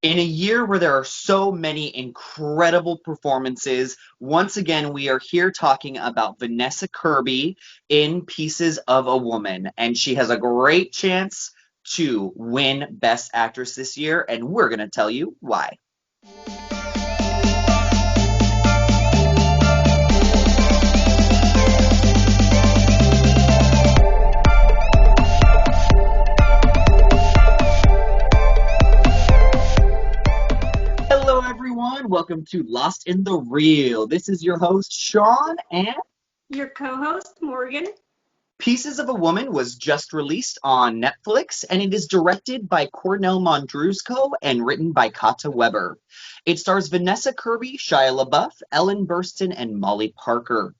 In a year where there are so many incredible performances, once again, we are here talking about Vanessa Kirby in Pieces of a Woman, and she has a great chance to win Best Actress this year, and we're going to tell you why. Hello, everyone. Welcome to Lost in the Reel. This is your host, Sean, and Your co-host, Morgan. Pieces of a Woman was just released on Netflix, and it is directed by Cornell Mondrusco and written by Kata Weber. It stars Vanessa Kirby, Shia LaBeouf, Ellen Burstyn, and Molly Parker.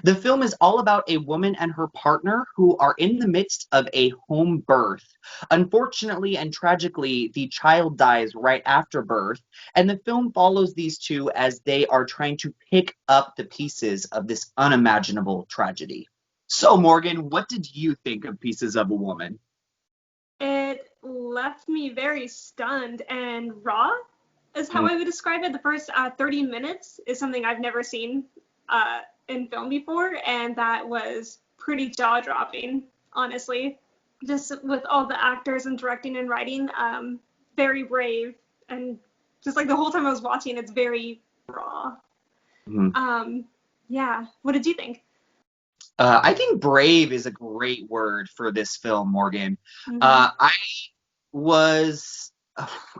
The film is all about a woman and her partner who are in the midst of a home birth. Unfortunately and tragically, the child dies right after birth, and the film follows these two as they are trying to pick up the pieces of this unimaginable tragedy. So, Morgan, what did you think of Pieces of a Woman? It left me very stunned and raw, is how Mm. I would describe it. The first 30 minutes is something I've never seen in film before, and that was pretty jaw-dropping, honestly. Just with all the actors and directing and writing, very brave, and just like the whole time I was watching, it's very raw. Mhm. Um, yeah, what did you think? I think brave is a great word for this film, Morgan. Mm-hmm. I was,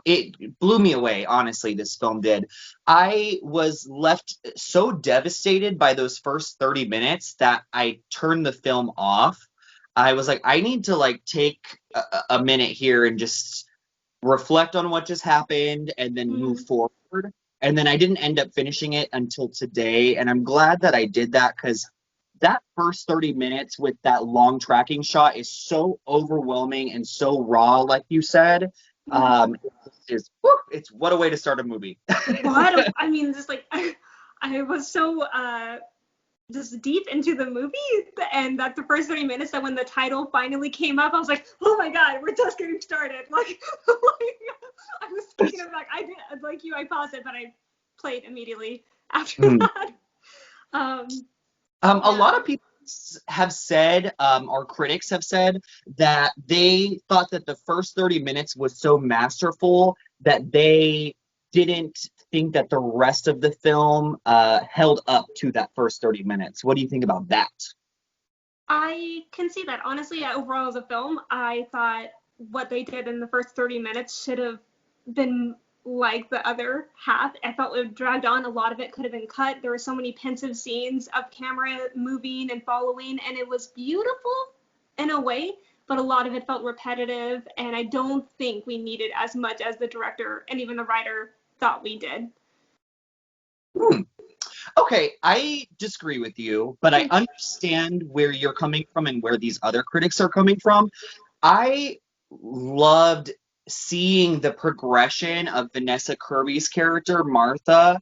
it blew me away, honestly, this film did. I was left so devastated by those first 30 minutes that I turned the film off. I was like, I need to like take a minute here and just reflect on what just happened and then move Mm-hmm. forward. And then I didn't end up finishing it until today. And I'm glad that I did that because that first 30 minutes with that long tracking shot is so overwhelming and so raw, like you said. It's what a way to start a movie. What? I mean, just like I was so just deep into the movie, and that the first 30 minutes, that when the title finally came up, I was like, oh my god, we're just getting started. Like I was taken aback. I did, like you, I paused it, but I played immediately after Mhm. that. Um, A yeah. lot of people have said, or critics have said, that they thought that the first 30 minutes was so masterful that they didn't think that the rest of the film held up to that first 30 minutes. What do you think about that? I can see that. Honestly, overall as a film, I thought what they did in the first 30 minutes should have been like the other half. I felt it dragged on. A lot of it could have been cut. There were so many pensive scenes of camera moving and following, and it was beautiful in a way, but a lot of it felt repetitive, and I don't think we needed as much as the director and even the writer thought we did. Hmm. Okay, I disagree with you, but I Okay. understand where you're coming from and where these other critics are coming from. I loved seeing the progression of Vanessa Kirby's character, Martha,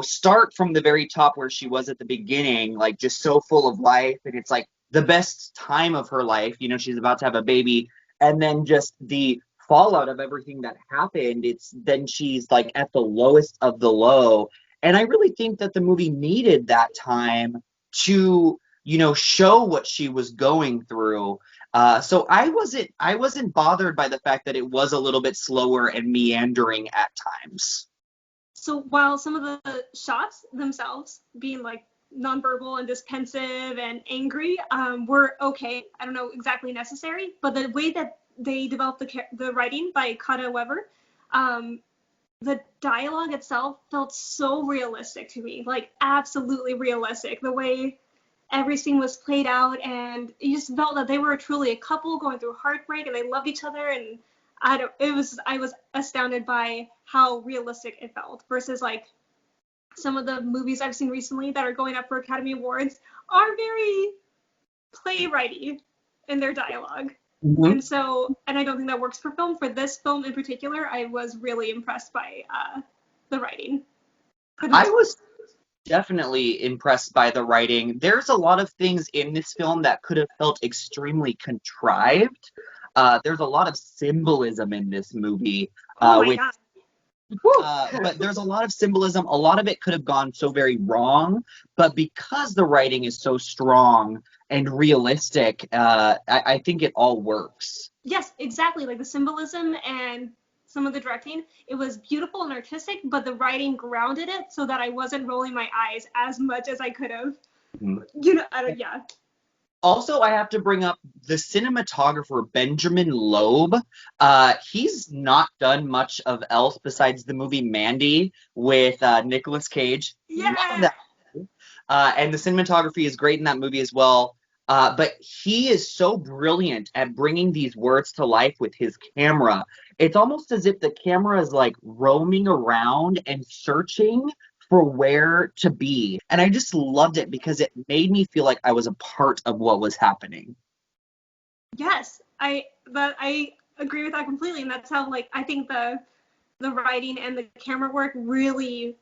start from the very top where she was at the beginning, like just so full of life. And it's like the best time of her life. She's about to have a baby. And then just the fallout of everything that happened, it's then she's like at the lowest of the low. And I really think that the movie needed that time to, show what she was going through. So I wasn't bothered by the fact that it was a little bit slower and meandering at times. So while some of the shots themselves being like nonverbal and just pensive and angry were okay, I don't know exactly necessary, but the way that they developed the writing by Kata Weber, um, the dialogue itself felt so realistic to me, like absolutely realistic. The way every scene was played out, and you just felt that they were truly a couple going through heartbreak, and they loved each other. And I was astounded by how realistic it felt versus like some of the movies I've seen recently that are going up for Academy Awards are very playwrighty in their dialogue. Mhm. And I don't think that works for film. For this film in particular, I was really impressed by the writing for the I most part. was definitely impressed by the writing. There's a lot of things in this film that could have felt extremely contrived. There's a lot of symbolism in this movie, Oh my which god. But there's a lot of symbolism. A lot of it could have gone so very wrong, but because the writing is so strong and realistic, I think it all works. Yes, exactly. Like the symbolism and some of the directing, it was beautiful and artistic, but the writing grounded it so that I wasn't rolling my eyes as much as I could have. Mhm. I don't, yeah. Also, I have to bring up the cinematographer Benjamin Loeb. He's not done much of else besides the movie Mandy with Nicolas Cage. Love Yeah. that. And the cinematography is great in that movie as well. But he is so brilliant at bringing these words to life with his camera. It's almost as if the camera is like roaming around and searching for where to be. And I just loved it because it made me feel like I was a part of what was happening. Yes. I agree with that completely. And that's how like I think the writing and the camera work really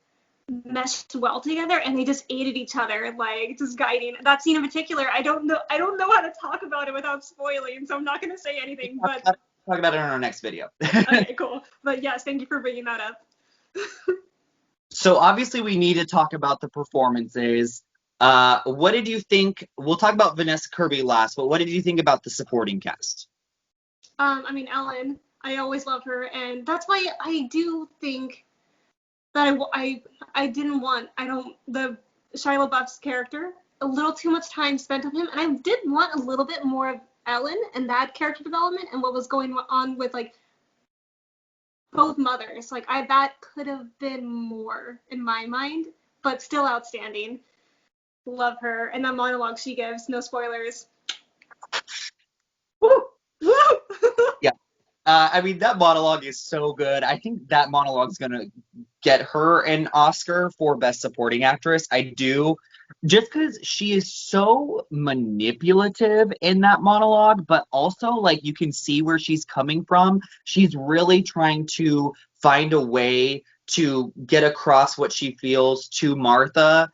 meshed well together and they just aided each other, like just guiding that scene in particular. I don't know how to talk about it without spoiling, so I'm not going to say anything, but Talk about it in our next video. okay, cool. But yes, thank you for bringing that up. So obviously we need to talk about the performances. What did you think? We'll talk about Vanessa Kirby last, but what did you think about the supporting cast? I mean, Ellen, I always love her, and that's why I do think that I didn't want I don't the Shia LaBeouf's character, a little too much time spent on him, and I did want a little bit more of Ellen and that character development and what was going on with like both mothers. Like I that could have been more in my mind, but still outstanding. Love her and that monologue she gives. No spoilers. Woo! Woo! Yeah. I mean, that monologue is so good. I think that monologue is gonna get her an Oscar for Best Supporting Actress. I do, just because she is so manipulative in that monologue, but also like you can see where she's coming from. She's really trying to find a way to get across what she feels to Martha,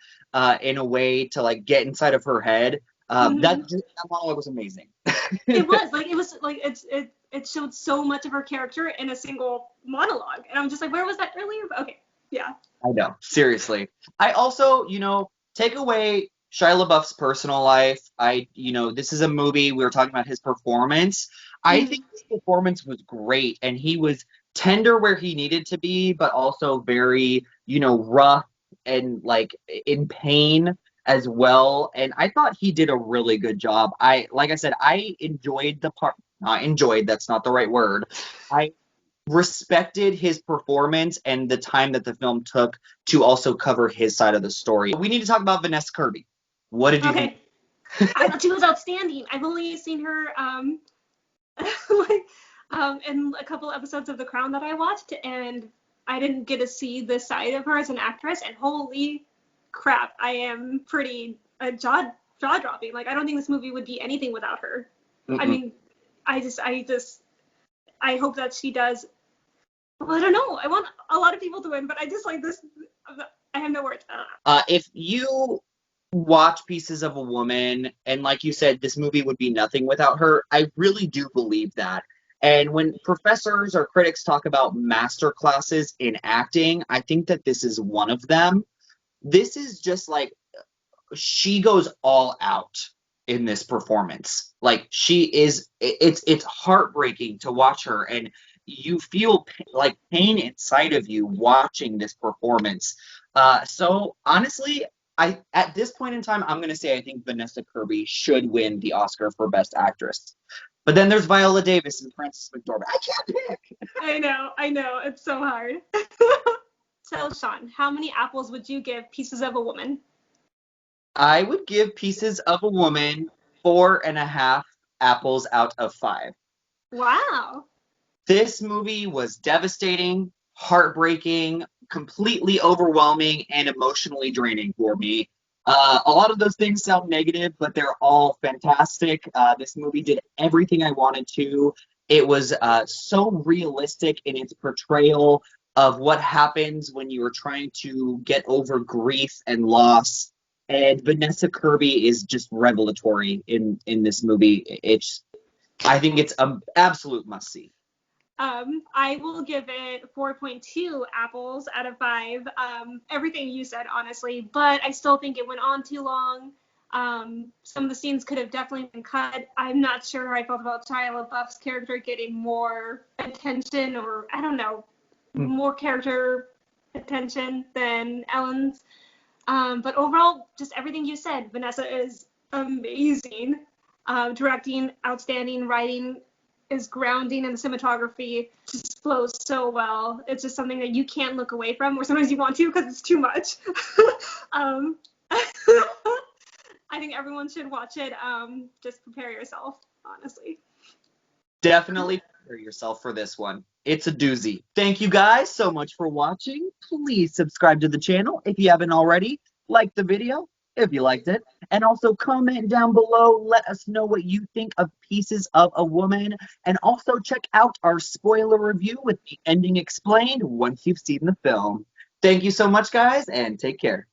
in a way to like get inside of her head. Mm-hmm. That monologue was amazing. It was like it showed so much of her character in a single monologue, and I'm just like, where was that earlier? But okay, yeah. I know, seriously. I also, take away Shia LaBeouf's personal life. This is a movie. We were talking about his performance. I Mm-hmm. think his performance was great, and he was tender where he needed to be, but also very, rough and like in pain as well. And I thought he did a really good job. Like I said, I enjoyed the part. Not enjoyed, that's not the right word. I respected his performance and the time that the film took to also cover his side of the story. We need to talk about Vanessa Kirby. What did you think? Okay, I thought she was outstanding. I've only seen her like in a couple episodes of The Crown that I watched, and I didn't get to see this side of her as an actress. And holy crap, I am pretty jaw dropping. Like I don't think this movie would be anything without her. I Mm-mm. mean, I hope that she does. Well, I don't know. I want a lot of people to win, but I just like this. I have no words. If you watch Pieces of a Woman, and like you said, this movie would be nothing without her, I really do believe that. And when professors or critics talk about master classes in acting, I think that this is one of them. This is just like she goes all out in this performance. Like she is, it's heartbreaking to watch her, and you feel like pain inside of you watching this performance. So honestly, I at this point in time, I'm gonna say I think Vanessa Kirby should win the Oscar for Best Actress. But then there's Viola Davis and Frances McDormand. I can't pick. I know. It's so hard. So, Sean, how many apples would you give Pieces of a Woman? I would give Pieces of a Woman 4.5 apples out of 5. Wow. This movie was devastating, heartbreaking, completely overwhelming, and emotionally draining for me. A lot of those things sound negative, but they're all fantastic. This movie did everything I wanted to. It was so realistic in its portrayal of what happens when you are trying to get over grief and loss. And Vanessa Kirby is just revelatory in this movie. I think it's an absolute must see. I will give it 4.2 apples out of 5. Everything you said, honestly, but I still think it went on too long. Some of the scenes could have definitely been cut. I'm not sure how I felt about Shia LaBeouf's character getting more attention, or I don't know, more character attention than Ellen's. But overall, just everything you said, Vanessa is amazing. Directing, outstanding. Writing is grounding, and the cinematography just flows so well. It's just something that you can't look away from, or sometimes you want to because it's too much. um, I think everyone should watch it. Just prepare yourself, honestly. Definitely prepare yourself for this one. It's a doozy. Thank you guys so much for watching. Please subscribe to the channel if you haven't already. Like the video if you liked it. And also comment down below. Let us know what you think of Pieces of a Woman. And also check out our spoiler review with the ending explained once you've seen the film. Thank you so much, guys, and take care.